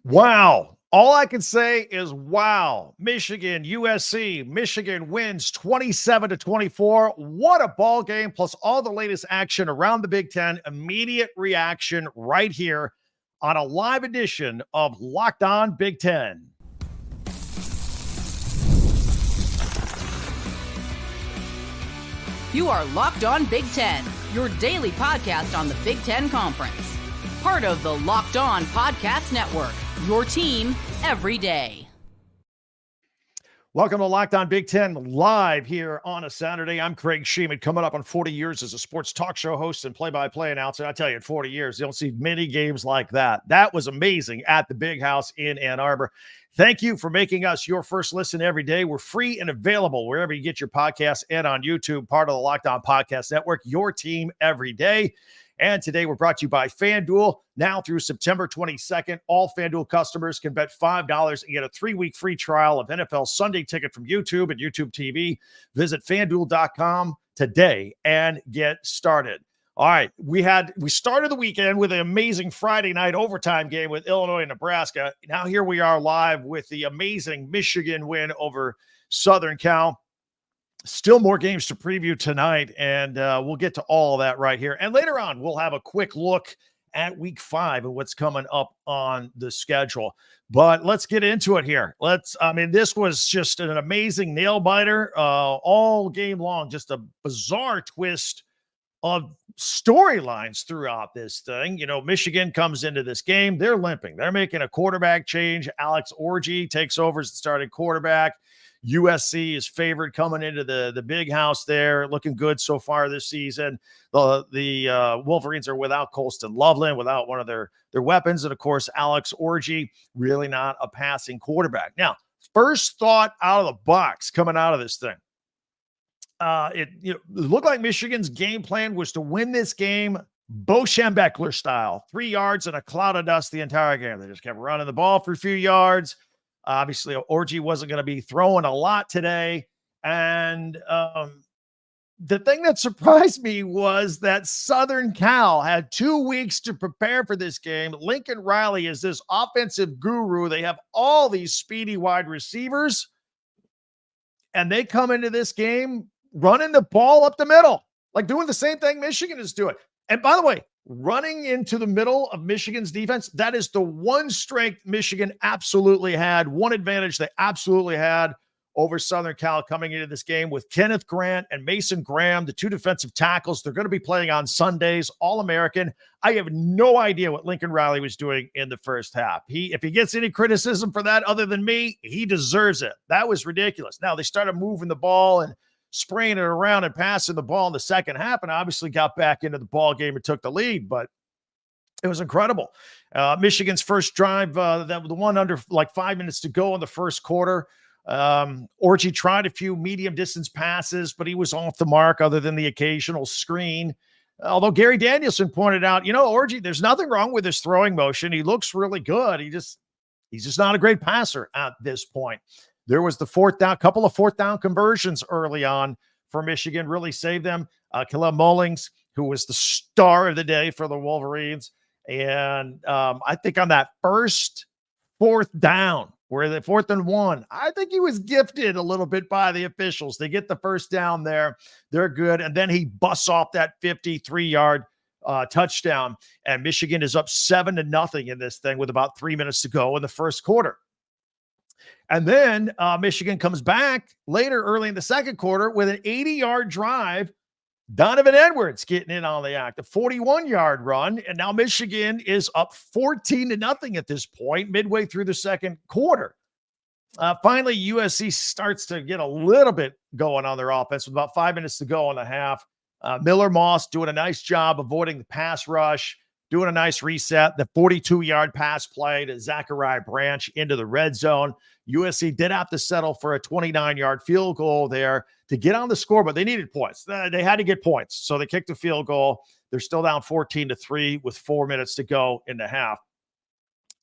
Wow. All I can say is wow. Michigan, USC, Michigan wins 27-24. What a ball game, plus all the latest action around the Big Ten. Immediate reaction right here on a live edition of Locked On Big Ten. You are Locked On Big Ten, your daily podcast on the Big Ten Conference. Part of the Locked On Podcast Network, your team every day. Welcome to Locked On Big Ten, live here on a Saturday. I'm Craig Sheeman, coming up on 40 years as a sports talk show host and play-by-play announcer. I tell you, in 40 years, you don't see many games like that. That was amazing at the Big House in Ann Arbor. Thank you for making us your first listen every day. We're free and available wherever you get your podcasts and on YouTube, part of the Locked On Podcast Network, your team every day. And today we're brought to you by FanDuel. Now through September 22nd, all FanDuel customers can bet $5 and get a 3-week free trial of NFL Sunday Ticket from YouTube and YouTube TV. Visit FanDuel.com today and get started. All right, we started the weekend with an amazing Friday night overtime game with Illinois and Nebraska. Now here we are live with the amazing Michigan win over Southern Cal. Still more games to preview tonight, and we'll get to all of that right here. And later on, we'll have a quick look at week 5 and what's coming up on the schedule. But let's get into it here. This was just an amazing nail biter all game long. Just a bizarre twist of storylines throughout this thing. You know, Michigan comes into this game. They're limping. They're making a quarterback change. Alex Orji takes over as the starting quarterback. USC is favored coming into the Big House there, looking good so far this season. The Wolverines are without Colston Loveland, without one of their weapons. And, of course, Alex Orji, really not a passing quarterback. Now, first thought out of the box coming out of this thing. It looked like Michigan's game plan was to win this game Bo Schembechler style, 3 yards and a cloud of dust the entire game. They just kept running the ball for a few yards. Obviously, Orji wasn't going to be throwing a lot today. And the thing that surprised me was that Southern Cal had 2 weeks to prepare for this game. Lincoln Riley is this offensive guru. They have all these speedy wide receivers, and they come into this game running the ball up the middle, like doing the same thing Michigan is doing. And by the way, running into the middle of Michigan's defense, that is the one strength Michigan absolutely had, one advantage they absolutely had over Southern Cal coming into this game with Kenneth Grant and Mason Graham, the 2 defensive tackles. They're going to be playing on Sundays, All-American. I have no idea what Lincoln Riley was doing in the first half. If he gets any criticism for that other than me, he deserves it. That was ridiculous. Now, they started moving the ball and spraying it around and passing the ball in the second half, and obviously got back into the ball game and took the lead, but it was incredible. Michigan's first drive, the one under like 5 minutes to go in the first quarter. Orji tried a few medium distance passes, but he was off the mark other than the occasional screen. Although Gary Danielson pointed out, Orji, there's nothing wrong with his throwing motion. He looks really good. He's just not a great passer at this point. There was the couple of fourth down conversions early on for Michigan, really saved them. Kalel Mullings, who was the star of the day for the Wolverines. And I think on that first 4th down, where the 4th and 1, I think he was gifted a little bit by the officials. They get the first down there. They're good. And then he busts off that 53-yard touchdown. And Michigan is up 7-0 in this thing with about 3 minutes to go in the first quarter. And then Michigan comes back later, early in the second quarter, with an 80-yard drive. Donovan Edwards getting in on the act, a 41-yard run. And now Michigan is up 14-0 at this point, midway through the second quarter. Finally, USC starts to get a little bit going on their offense with about 5 minutes to go in the half. Miller Moss doing a nice job avoiding the pass rush, doing a nice reset, the 42-yard pass play to Zachariah Branch into the red zone. USC did have to settle for a 29-yard field goal there to get on the score, but they needed points. They had to get points, so they kicked the field goal. They're still down 14-3 with 4 minutes to go in the half.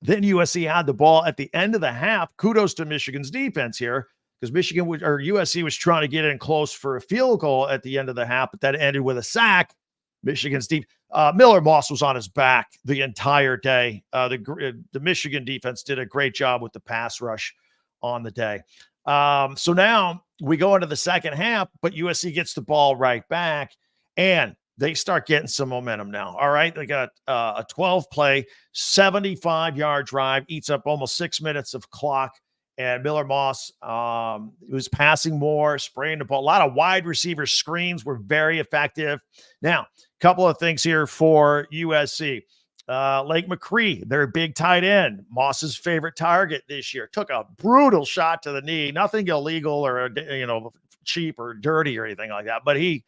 Then USC had the ball at the end of the half. Kudos to Michigan's defense here, because USC was trying to get in close for a field goal at the end of the half, but that ended with a sack. Michigan's deep. Miller Moss was on his back the entire day. The Michigan defense did a great job with the pass rush on the day. So now we go into the second half, but USC gets the ball right back, and they start getting some momentum now. All right, they got a 12-play, 75-yard drive, eats up almost 6 minutes of clock. And Miller Moss was passing more, spraying the ball. A lot of wide receiver screens were very effective. Now, a couple of things here for USC. Lake McCree, their big tight end, Moss's favorite target this year, took a brutal shot to the knee. Nothing illegal or cheap or dirty or anything like that. But he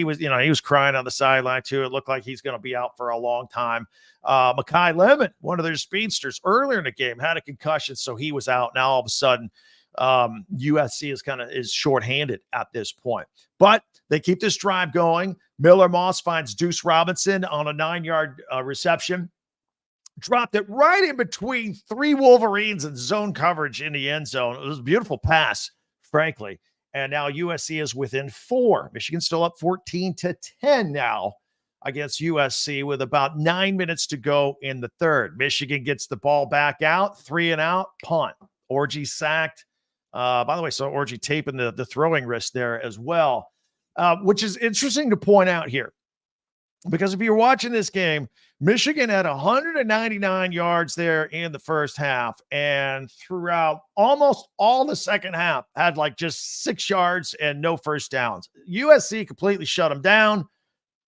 was crying on the sideline too. It looked like he's going to be out for a long time. Mekhi Lemon, one of their speedsters, earlier in the game had a concussion, so he was out. Now all of a sudden, USC is shorthanded at this point. But they keep this drive going. Miller Moss finds Deuce Robinson on a 9-yard reception. Dropped it right in between 3 Wolverines and zone coverage in the end zone. It was a beautiful pass, frankly. And now USC is within 4. Michigan's still up 14-10 now against USC with about 9 minutes to go in the third. Michigan gets the ball back out, 3 and out, punt. Orji sacked. By the way, so Orji taping the throwing wrist there as well, which is interesting to point out here. Because if you're watching this game, Michigan had 199 yards there in the first half, and throughout almost all the second half had like just 6 yards and no first downs. USC completely shut them down.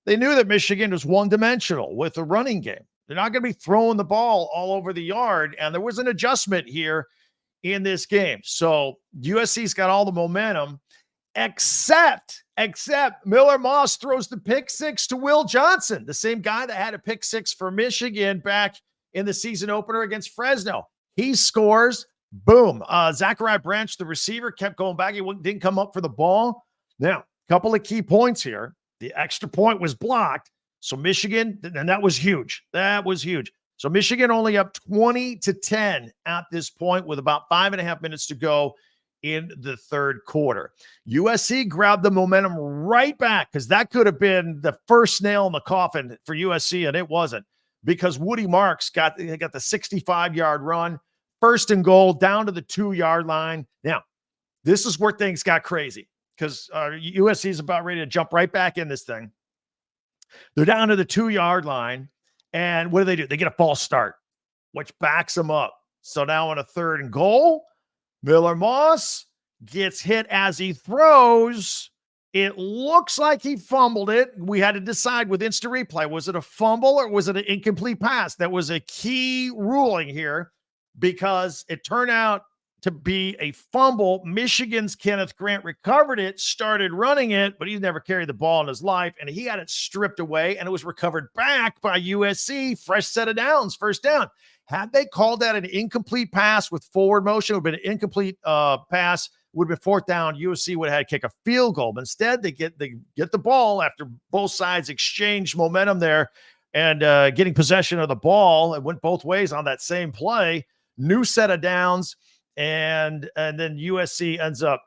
They knew that Michigan was one-dimensional with the running game. They're not going to be throwing the ball all over the yard, and there was an adjustment here in this game. So USC's got all the momentum, except Miller Moss throws the pick 6 to Will Johnson, the same guy that had a pick 6 for Michigan back in the season opener against Fresno. He scores. Boom. Zachariah Branch, the receiver, kept going back. He didn't come up for the ball. Now, a couple of key points here. The extra point was blocked. So Michigan, and that was huge. That was huge. So Michigan only up 20-10 at this point with about 5.5 minutes to go in the third quarter. USC grabbed the momentum right back because that could have been the first nail in the coffin for USC, and it wasn't, because Woody Marks got the 65-yard run, first and goal down to the 2-yard line. Now, this is where things got crazy because USC is about ready to jump right back in this thing. They're down to the 2-yard line, and what do? They get a false start, which backs them up. So now on a third and goal, Miller Moss gets hit as he throws. It looks like he fumbled it. We had to decide with instant replay. Was it a fumble or was it an incomplete pass? That was a key ruling here because it turned out to be a fumble. Michigan's Kenneth Grant recovered it, started running it, but he's never carried the ball in his life, and he had it stripped away, and it was recovered back by USC. Fresh set of downs, first down. Had they called that an incomplete pass with forward motion, it would have been an incomplete pass, would have been fourth down. USC would have had to kick a field goal. But instead, they get the ball after both sides exchange momentum there and getting possession of the ball. It went both ways on that same play. New set of downs, and then USC ends up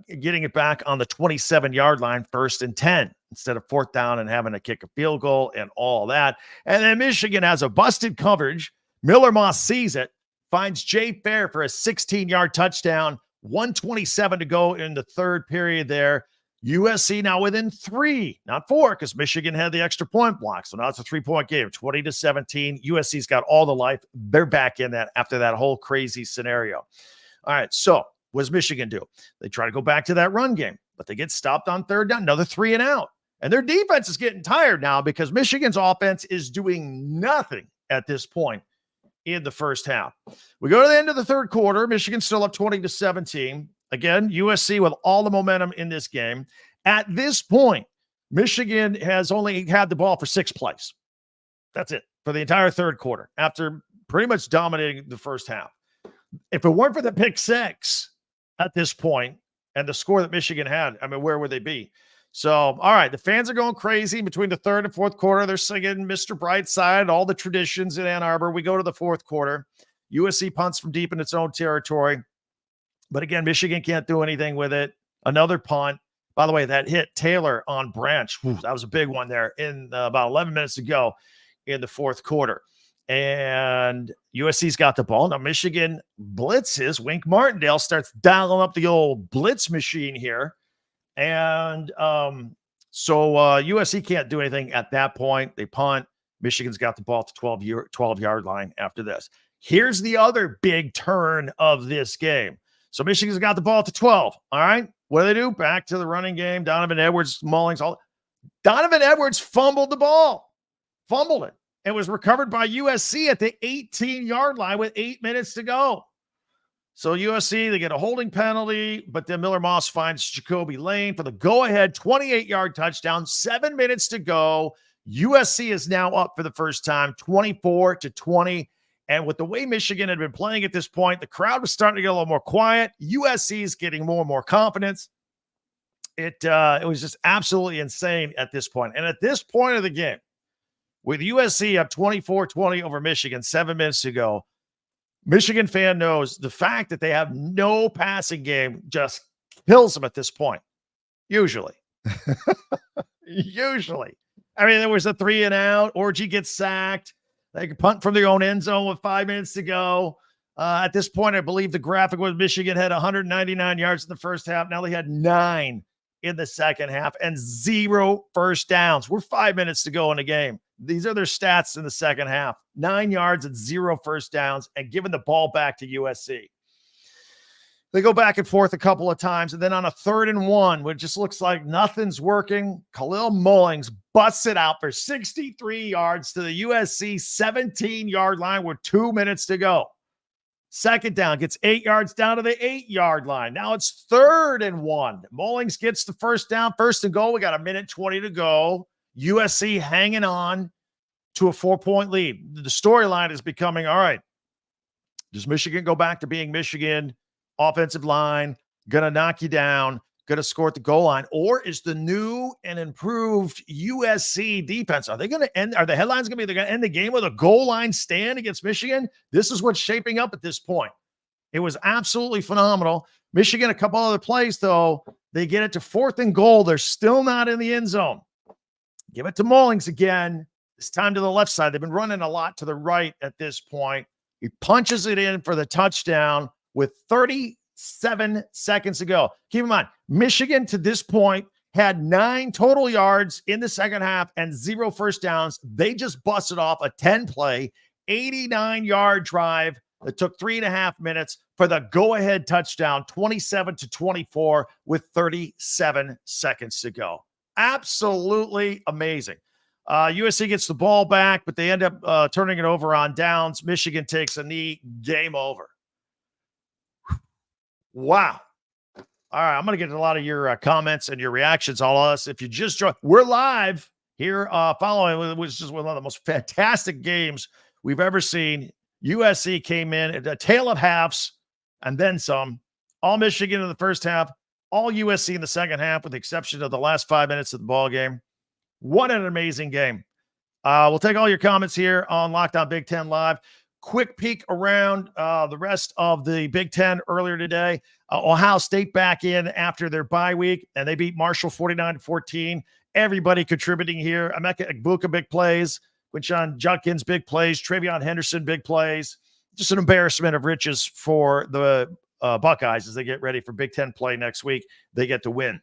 getting it back on the 27-yard line, 1st and 10, instead of fourth down and having to kick a field goal and all that. And then Michigan has a busted coverage. Miller Moss sees it, finds Jay Fair for a 16-yard touchdown, 1:27 to go in the third period there. USC now within 3, not 4, because Michigan had the extra point block. So now it's a 3-point game, 20-17. USC's got all the life. They're back in that after that whole crazy scenario. All right, so what does Michigan do? They try to go back to that run game, but they get stopped on third down, another 3 and out. And their defense is getting tired now because Michigan's offense is doing nothing at this point in the first half. We go to the end of the third quarter. Michigan's still up 20-17. Again, USC with all the momentum in this game. At this point, Michigan has only had the ball for 6 plays. That's it for the entire third quarter after pretty much dominating the first half. If it weren't for the pick 6 at this point and the score that Michigan had, I mean, where would they be? So, all right, the fans are going crazy between the third and fourth quarter. They're singing Mr. Brightside, all the traditions in Ann Arbor. We go to the fourth quarter. USC punts from deep in its own territory. But again, Michigan can't do anything with it. Another punt. By the way, that hit Taylor on Branch. Whew, that was a big one there in about 11 minutes to go in the fourth quarter. And USC's got the ball. Now Michigan blitzes. Wink Martindale starts dialing up the old blitz machine here. And so USC can't do anything at that point. They punt. Michigan's got the ball at the 12-yard line after this. Here's the other big turn of this game. So Michigan's got the ball at the 12. All right. What do? Back to the running game. Donovan Edwards, Mullings. Donovan Edwards fumbled the ball. Fumbled it. It was recovered by USC at the 18-yard line with 8 minutes to go. So USC, they get a holding penalty, but then Miller Moss finds Jacoby Lane for the go-ahead 28-yard touchdown. 7 minutes to go. USC is now up for the first time, 24-20. And with the way Michigan had been playing at this point, the crowd was starting to get a little more quiet. USC is getting more and more confidence. It was just absolutely insane at this point. And at this point of the game, with USC up 24-20 over Michigan, 7 minutes to go, Michigan fan knows the fact that they have no passing game just kills them at this point. Usually. Usually. I mean, there was a 3-and-out. Orji gets sacked. They could punt from their own end zone with 5 minutes to go. At this point, I believe the graphic was Michigan had 199 yards in the first half. Now they had 9 in the second half and 0 first downs. We're 5 minutes to go in the game. These are their stats in the second half. 9 yards and 0 first downs and giving the ball back to USC. They go back and forth a couple of times, and then on a 3rd and 1, which just looks like nothing's working, Kalel Mullings busts it out for 63 yards to the USC 17-yard line with 2 minutes to go. Second down, gets 8 yards down to the 8-yard line. Now it's 3rd and 1. Mullings gets the first down, 1st and goal. We got 1:20 to go. USC hanging on to a 4-point lead. The storyline is becoming, all right, does Michigan go back to being Michigan? Offensive line, gonna knock you down, gonna score at the goal line, or is the new and improved USC defense, are the headlines gonna be they're gonna end the game with a goal line stand against Michigan? This is what's shaping up at this point. It was absolutely phenomenal. Michigan, a couple other plays, though, they get it to 4th and goal. They're still not in the end zone. Give it to Mullings again. This time to the left side. They've been running a lot to the right at this point. He punches it in for the touchdown with 37 seconds to go. Keep in mind, Michigan to this point had 9 total yards in the second half and 0 first downs. They just busted off a 10-play, 89-yard drive that took 3.5 minutes for the go-ahead touchdown, 27-24 with 37 seconds to go. Absolutely amazing. USC gets the ball back, but they end up turning it over on downs. Michigan takes a knee. Game over. Wow. All right, I'm going to get a lot of your comments and your reactions, all of us. If you just joined, we're live here following, which is one of the most fantastic games we've ever seen. USC came in at a tale of halves and then some. All Michigan in the first half, all USC in the second half, with the exception of the last 5 minutes of the ball game. What an amazing game. We'll take all your comments here on Locked On Big Ten Live. Quick peek around the rest of the Big Ten earlier today. Ohio State back in after their bye week, and they beat Marshall 49-14. Everybody contributing here. Emeka Egbuka, big plays. Quinshon Judkins, big plays. Travion Henderson, big plays. Just an embarrassment of riches for the Buckeyes as they get ready for Big Ten play next week. They get to win.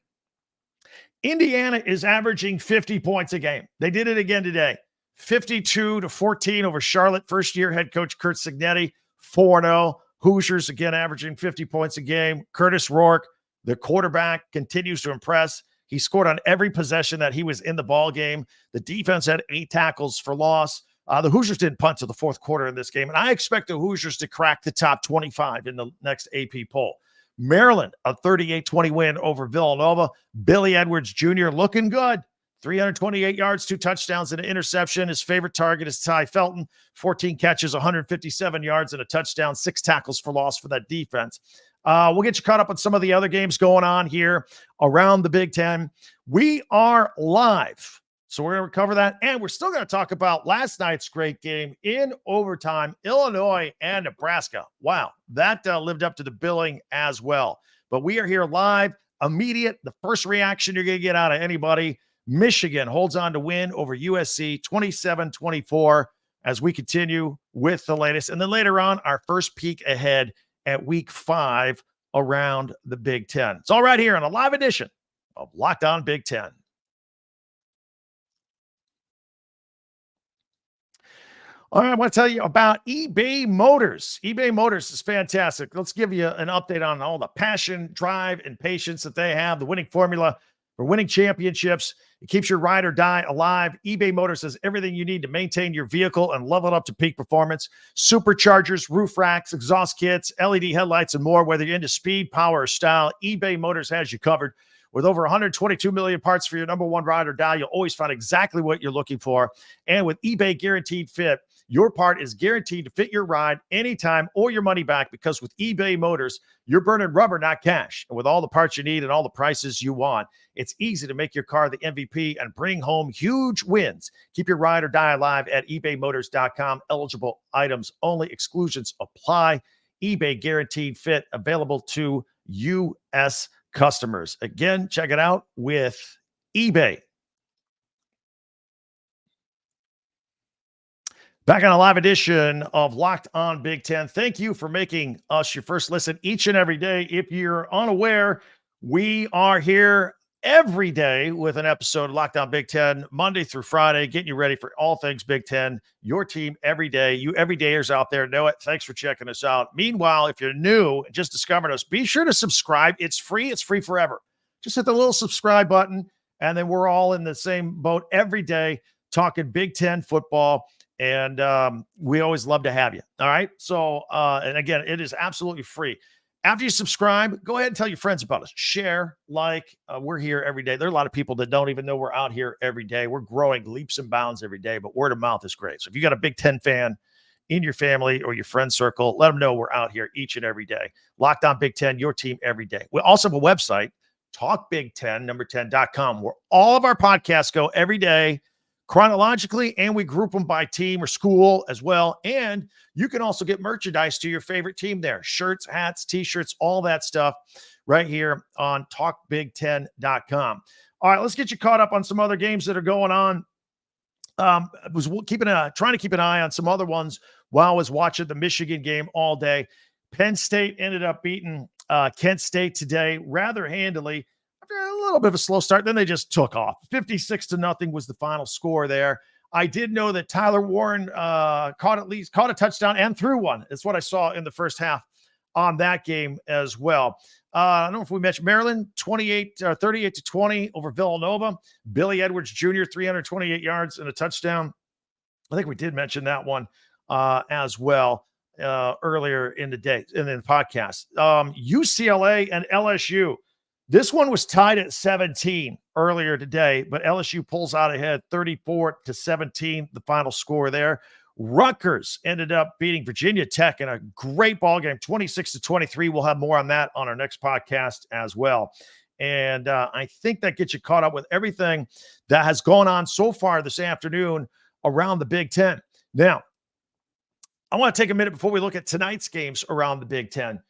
Indiana is averaging 50 points a game. They did it again today. 52-14 over Charlotte. First-year head coach Curt Cignetti, 4-0. Hoosiers, again, averaging 50 points a game. Curtis Rourke, the quarterback, continues to impress. He scored on every possession that he was in the ball game. The defense had 8 tackles for loss. The Hoosiers didn't punt to the fourth quarter in this game, and I expect the Hoosiers to crack the top 25 in the next AP poll. Maryland, a 38-20 win over Villanova. Billy Edwards Jr. looking good. 328 yards, 2 touchdowns, and an interception. His favorite target is Ty Felton. 14 catches, 157 yards, and a touchdown. 6 tackles for loss for that defense. We'll get you caught up on some of the other games going on here around the Big Ten. We are live, so we're going to cover that. And we're still going to talk about last night's great game in overtime, Illinois and Nebraska. Wow, that lived up to the billing as well. But we are here live. immediate, the first reaction you're going to get out of anybody. Michigan holds on to win over USC 27-24 as we continue with the latest. And then later on, our first peek ahead at week 5 around the Big Ten. It's all right here on a live edition of Locked On Big Ten. All right, I want to tell you about eBay Motors. eBay Motors is fantastic. Let's give you an update on all the passion, drive, and patience that they have, the winning formula for winning championships. It keeps your ride or die alive. eBay Motors has everything you need to maintain your vehicle and level it up to peak performance. Superchargers, roof racks, exhaust kits, LED headlights, and more. Whether you're into speed, power, or style, eBay Motors has you covered. With over 122 million parts for your number one ride or die, you'll always find exactly what you're looking for. And with eBay Guaranteed Fit, your part is guaranteed to fit your ride anytime or your money back, because with eBay Motors, you're burning rubber, not cash. And with all the parts you need and all the prices you want, it's easy to make your car the MVP and bring home huge wins. Keep your ride or die alive at ebaymotors.com. Eligible items only. Exclusions apply. eBay Guaranteed Fit, available to U.S. customers. Again, check it out with eBay. Back on a live edition of Locked On Big Ten. Thank you for making us your first listen each and every day. If you're unaware, we are here every day with an episode of Locked On Big Ten, Monday through Friday, getting you ready for all things Big Ten, your team every day. You everydayers out there know it. Thanks for checking us out. Meanwhile, if you're new and just discovered us, be sure to subscribe. It's free. It's free forever. Just hit the little subscribe button, and then we're all in the same boat every day talking Big Ten football. And we always love to have you. All right. So, and again, it is absolutely free. After you subscribe, go ahead and tell your friends about us. Share, like, we're here every day. There are a lot of people that don't even know we're out here every day. We're growing leaps and bounds every day, but word of mouth is great. So if you got a Big Ten fan in your family or your friend circle, let them know we're out here each and every day. Locked On Big Ten, your team every day. We also have a website, talkbig10, 10.com, where all of our podcasts go every day, chronologically, and we group them by team or school as well. And you can also get merchandise to your favorite team there. Shirts, hats, t-shirts, all that stuff right here on talkbig10.com. All right, let's get you caught up on some other games that are going on. I was trying to keep an eye on some other ones while I was watching the Michigan game all day. Penn State ended up beating Kent State today rather handily. After a little bit of a slow start, then they just took off. 56-0 was the final score there. I did know that Tyler Warren caught a touchdown and threw one. It's what I saw in the first half on that game as well. I don't know if we mentioned Maryland, 38-20 over Villanova. Billy Edwards Jr., 328 yards and a touchdown. I think we did mention that one as well earlier in the day, in the podcast. UCLA and LSU. This one was tied at 17 earlier today, but LSU pulls out ahead 34-17, the final score there. Rutgers ended up beating Virginia Tech in a great ball game, 26-23. We'll have more on that on our next podcast as well. And I think that gets you caught up with everything that has gone on so far this afternoon around the Big Ten. Now, I want to take a minute before we look at tonight's games around the Big Ten.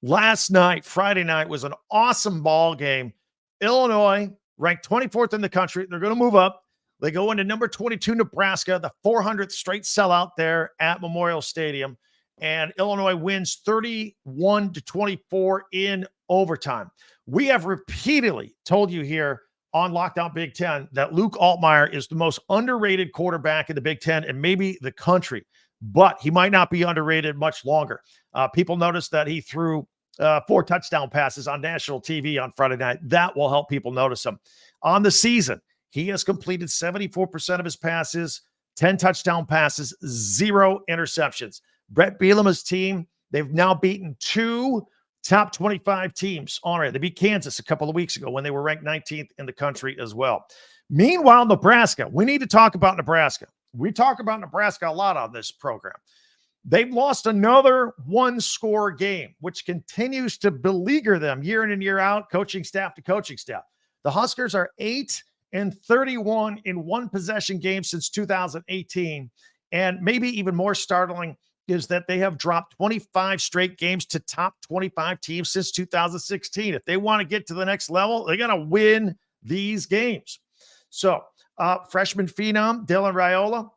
Last night, Friday night, was an awesome ball game. Illinois, ranked 24th in the country. They're going to move up. They go into number 22, Nebraska, the 400th straight sellout there at Memorial Stadium. And Illinois wins 31-24 in overtime. We have repeatedly told you here on Locked On Big Ten that Luke Altmyer is the most underrated quarterback in the Big Ten and maybe the country. But he might not be underrated much longer. People noticed that he threw 4 touchdown passes on national TV on Friday night. That will help people notice him. On the season, he has completed 74% of his passes, 10 touchdown passes, 0 interceptions. Brett Bielema's team, they've now beaten 2 top 25 teams already. They beat Kansas a couple of weeks ago when they were ranked 19th in the country as well. Meanwhile, Nebraska, we need to talk about Nebraska. We talk about Nebraska a lot on this program. They've lost another one-score game, which continues to beleaguer them year in and year out, coaching staff to coaching staff. The Huskers are 8-31 in one-possession games since 2018. And maybe even more startling, is that they have dropped 25 straight games to top 25 teams since 2016. If they want to get to the next level, they got to win these games. So, freshman phenom Dylan Raiola,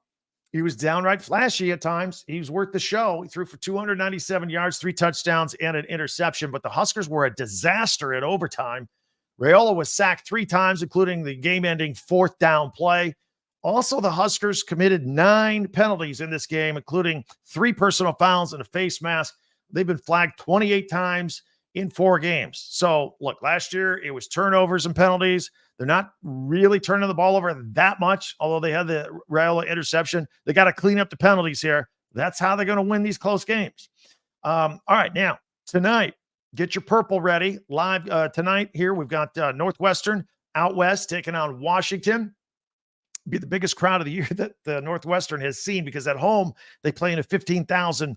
he was downright flashy at times. He was worth the show. He threw for 297 yards, 3 touchdowns, and an interception. But the Huskers were a disaster at overtime. Raiola was sacked 3 times, including the game-ending 4th down play. Also, the Huskers committed 9 penalties in this game, including 3 personal fouls and a face mask. They've been flagged 28 times in 4 games. So, look, last year it was turnovers and penalties. They're not really turning the ball over that much, although they had the Raiola interception. They got to clean up the penalties here. That's how they're going to win these close games. All right, now, tonight, get your purple ready. Live tonight here, we've got Northwestern out west taking on Washington. Be the biggest crowd of the year that the Northwestern has seen, because at home they play in a 15,000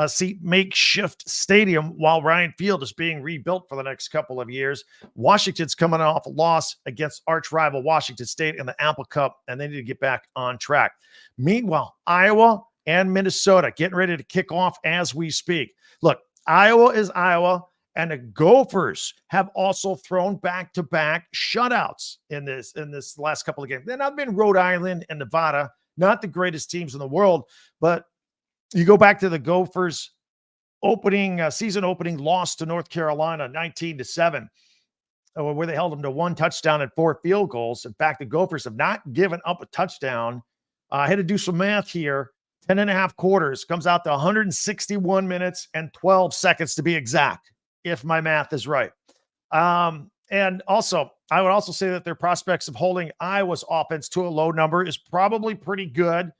seat makeshift stadium while Ryan Field is being rebuilt for the next couple of years. Washington's coming off a loss against arch rival Washington State in the Apple Cup, and they need to get back on track. Meanwhile, Iowa and Minnesota getting ready to kick off as we speak. Look, Iowa is Iowa, and the Gophers have also thrown back-to-back shutouts in this last couple of games. Then I've been Rhode Island and Nevada, not the greatest teams in the world, but you go back to the Gophers season opening loss to North Carolina, 19-7, where they held them to 1 touchdown and 4 field goals. In fact, the Gophers have not given up a touchdown. I had to do some math here. 10.5 quarters comes out to 161 minutes and 12 seconds to be exact, if my math is right. And also, I would also say that their prospects of holding Iowa's offense to a low number is probably pretty good.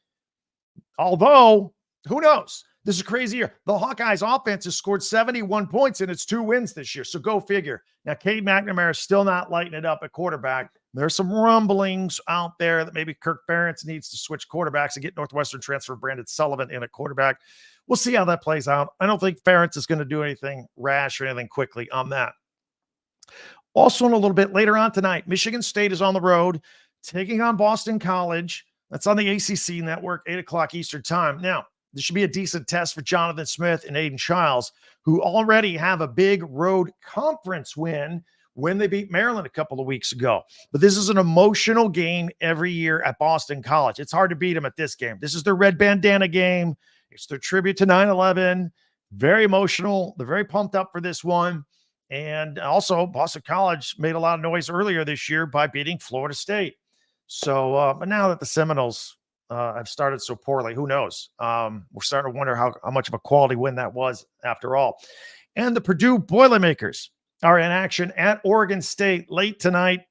Although, who knows? This is a crazy year. The Hawkeyes offense has scored 71 points in its 2 wins this year. So go figure. Now, Cade McNamara is still not lighting it up at quarterback. There's some rumblings out there that maybe Kirk Ferentz needs to switch quarterbacks and get Northwestern transfer Brandon Sullivan in at quarterback. We'll see how that plays out. I don't think Ferentz is going to do anything rash or anything quickly on that. Also, in a little bit later on tonight, Michigan State is on the road taking on Boston College. That's on the ACC network, 8 o'clock Eastern time. Now, this should be a decent test for Jonathan Smith and Aiden Childs, who already have a big road conference win when they beat Maryland a couple of weeks ago. But this is an emotional game every year at Boston College. It's hard to beat them at this game. This is their red bandana game. It's their tribute to 9/11. Very emotional. They're very pumped up for this one. And also, Boston College made a lot of noise earlier this year by beating Florida State. So, but now that the Seminoles have started so poorly, who knows? We're starting to wonder how much of a quality win that was after all. And the Purdue Boilermakers are in action at Oregon State late tonight,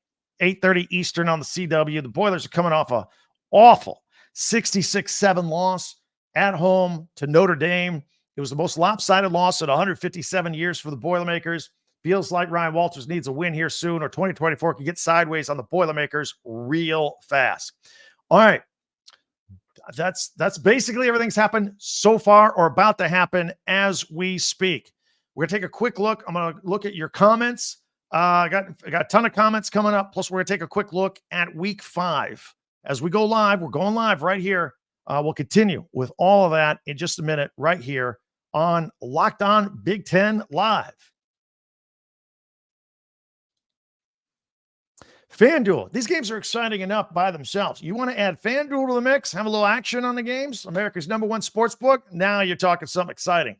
8:30 Eastern on the CW. The Boilers are coming off a awful 66-7 loss at home to Notre Dame. It was the most lopsided loss in 157 years for the Boilermakers. Feels like Ryan Walters needs a win here soon, or 2024 can get sideways on the Boilermakers real fast. All right. That's basically everything's happened so far or about to happen as we speak. We're going to take a quick look. I'm going to look at your comments. I got a ton of comments coming up. Plus, we're going to take a quick look at week 5. As we go live, we're going live right here. We'll continue with all of that in just a minute right here on Locked On Big Ten Live. FanDuel. These games are exciting enough by themselves. You want to add FanDuel to the mix, have a little action on the games, America's #1 sports book. Now you're talking something exciting.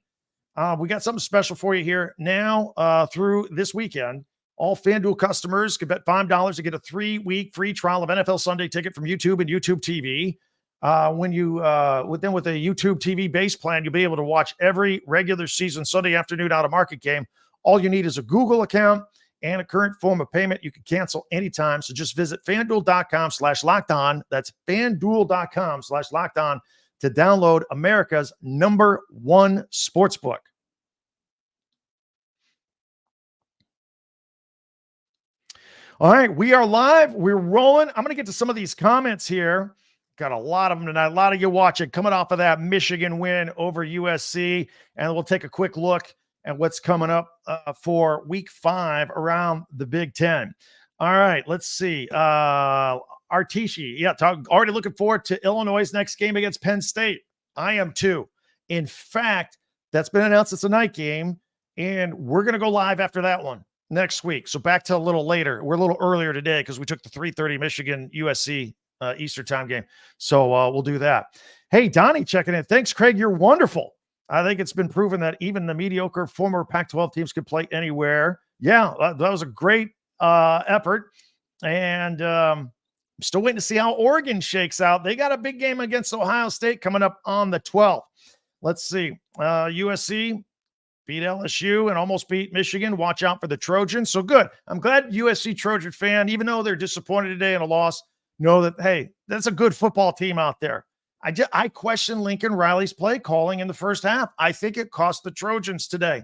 We got something special for you here now through this weekend. All FanDuel customers can bet $5 to get a 3-week free trial of NFL Sunday Ticket from YouTube and YouTube TV. With a YouTube TV base plan, you'll be able to watch every regular season Sunday afternoon out-of-market game. All you need is a Google account and a current form of payment. You can cancel anytime. So just visit FanDuel.com/lockedon. That's FanDuel.com/lockedon to download America's #1 sportsbook. All right, we are live. We're rolling. I'm going to get to some of these comments here. Got a lot of them tonight. A lot of you watching coming off of that Michigan win over USC. And we'll take a quick look at what's coming up for week 5 around the Big Ten. All right, let's see. Artishi, already looking forward to Illinois' next game against Penn State. I am too. In fact, that's been announced. It's a night game, and we're going to go live after that one next week. So back to a little later. We're a little earlier today because we took the 3:30 Michigan USC Eastern time game. So we'll do that. Hey, Donnie checking in. Thanks, Craig. You're wonderful. I think it's been proven that even the mediocre former Pac-12 teams can play anywhere. Yeah, that was a great effort. And I'm still waiting to see how Oregon shakes out. They got a big game against Ohio State coming up on the 12th. Let's see. USC beat LSU and almost beat Michigan. Watch out for the Trojans. So good. I'm glad USC Trojan fan, even though they're disappointed today in a loss, know that, hey, that's a good football team out there. I question Lincoln Riley's play calling in the first half. I think it cost the Trojans today.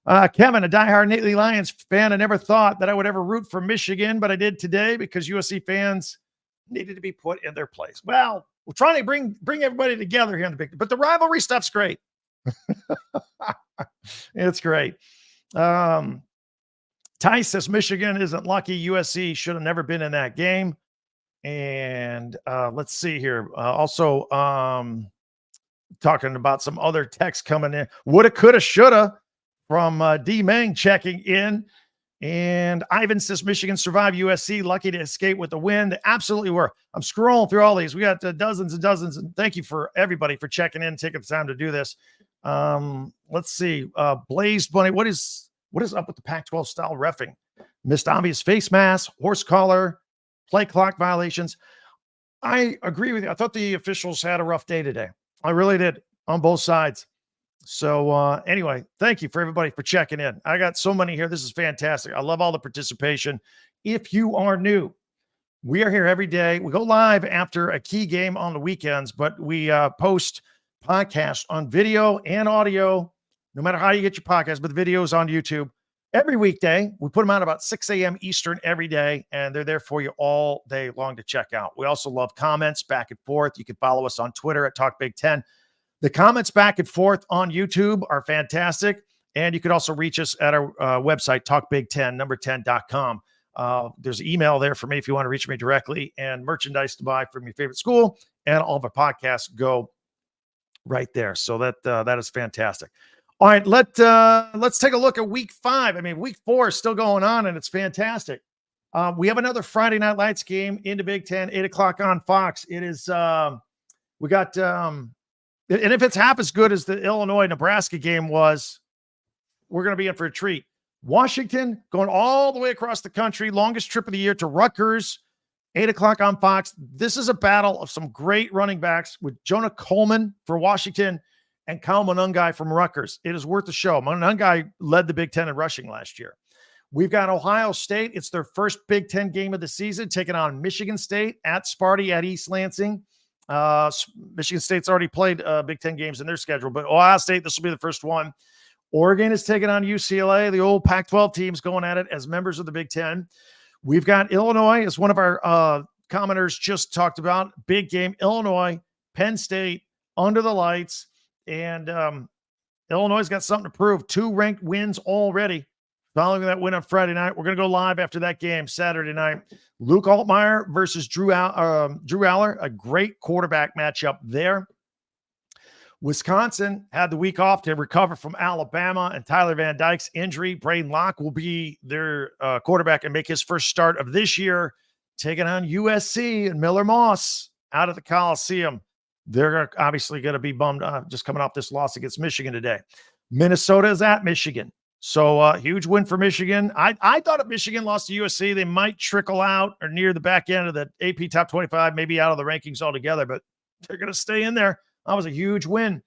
Kevin, a diehard Nittany Lions fan, I never thought that I would ever root for Michigan, but I did today because USC fans needed to be put in their place. Well, we're trying to bring everybody together here in the big, but the rivalry stuff's great. It's great. Ty says Michigan isn't lucky. USC should have never been in that game. And let's see here. Also, talking about some other texts coming in. Woulda, coulda, shoulda from D. Meng checking in. And Ivan says Michigan survived USC. Lucky to escape with the win. They absolutely were. I'm scrolling through all these. We got dozens and dozens. And thank you for everybody for checking in, taking the time to do this. Let's see. Blazed Bunny. What is up with the Pac-12 style reffing? Missed obvious face mask, horse collar, play clock violations. I agree with you. I thought the officials had a rough day today. I really did on both sides. So anyway, thank you for everybody for checking in. I got so many here. This is fantastic. I love all the participation. If you are new, we are here every day. We go live after a key game on the weekends, but we post podcasts on video and audio, no matter how you get your podcast, but the videos on YouTube every weekday. We put them out about 6 a.m. Eastern every day, and they're there for you all day long to check out. We also love comments back and forth. You can follow us on Twitter at Talk Big Ten. The comments back and forth on YouTube are fantastic. And you can also reach us at our website, talkbig10, 10.com. There's an email there for me if you want to reach me directly, and merchandise to buy from your favorite school, and all of our podcasts go right there. So that is fantastic. All right, let's take a look at week 5. I mean, week 4 is still going on, and it's fantastic. We have another Friday Night Lights game in the Big Ten, 8 o'clock on Fox. It is, we got, and if it's half as good as the Illinois-Nebraska game was, we're going to be in for a treat. Washington going all the way across the country, longest trip of the year to Rutgers, 8 o'clock on Fox. This is a battle of some great running backs with Jonah Coleman for Washington and Kyle Monungai from Rutgers. It is worth the show. Monungai led the Big Ten in rushing last year. We've got Ohio State. It's their first Big Ten game of the season, taking on Michigan State at Sparty at East Lansing. Michigan State's already played Big Ten games in their schedule, but Ohio State, this will be the first one. Oregon is taking on UCLA. The old Pac-12 teams going at it as members of the Big Ten. We've got Illinois, as one of our commenters just talked about. Big game. Illinois, Penn State, under the lights. And Illinois got something to prove. 2 ranked wins already following that win on Friday night. We're going to go live after that game Saturday night. Luke Altmyer versus Drew Aller, a great quarterback matchup there. Wisconsin had the week off to recover from Alabama and Tyler Van Dyke's injury. Braden Locke will be their quarterback and make his first start of this year, taking on USC and Miller Moss out of the Coliseum. They're obviously going to be bummed just coming off this loss against Michigan today. Minnesota is at Michigan. So huge win for Michigan. I thought if Michigan lost to USC, they might trickle out or near the back end of the AP Top 25, maybe out of the rankings altogether, but they're going to stay in there. That was a huge win.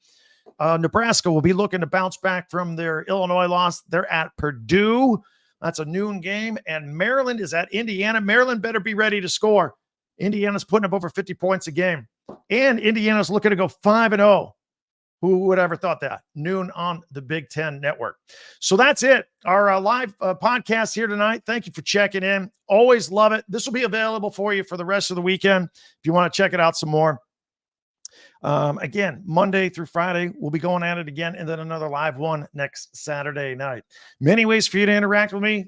Nebraska will be looking to bounce back from their Illinois loss. They're at Purdue. That's a noon game. And Maryland is at Indiana. Maryland better be ready to score. Indiana's putting up over 50 points a game. And Indiana's looking to go 5-0. Who would ever thought that? Noon on the Big Ten Network. So that's it. Our live podcast here tonight. Thank you for checking in. Always love it. This will be available for you for the rest of the weekend if you want to check it out some more. Again, Monday through Friday, we'll be going at it again, and then another live one next Saturday night. Many ways for you to interact with me.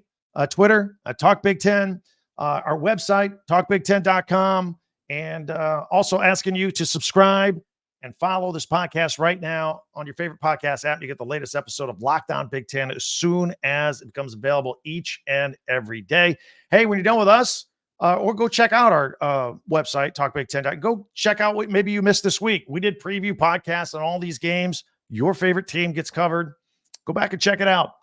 Twitter, Talk Big Ten, our website, talkbig10.com, and also asking you to subscribe and follow this podcast right now on your favorite podcast app. You get the latest episode of Locked On Big Ten as soon as it becomes available each and every day. Hey, when you're done with us, or go check out our website, talkbig10. Go check out what maybe you missed this week. We did preview podcasts on all these games. Your favorite team gets covered. Go back and check it out.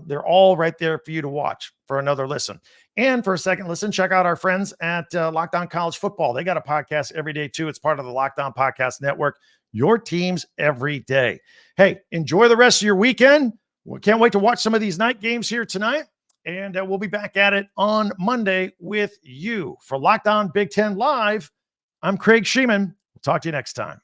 They're all right there for you to watch for another listen. And for a second listen, check out our friends at Locked On College Football. They got a podcast every day too. It's part of the Locked On Podcast Network. Your teams every day. Hey, enjoy the rest of your weekend. We can't wait to watch some of these night games here tonight. And we'll be back at it on Monday with you. For Locked On Big Ten Live, I'm Craig Sheeman. We'll talk to you next time.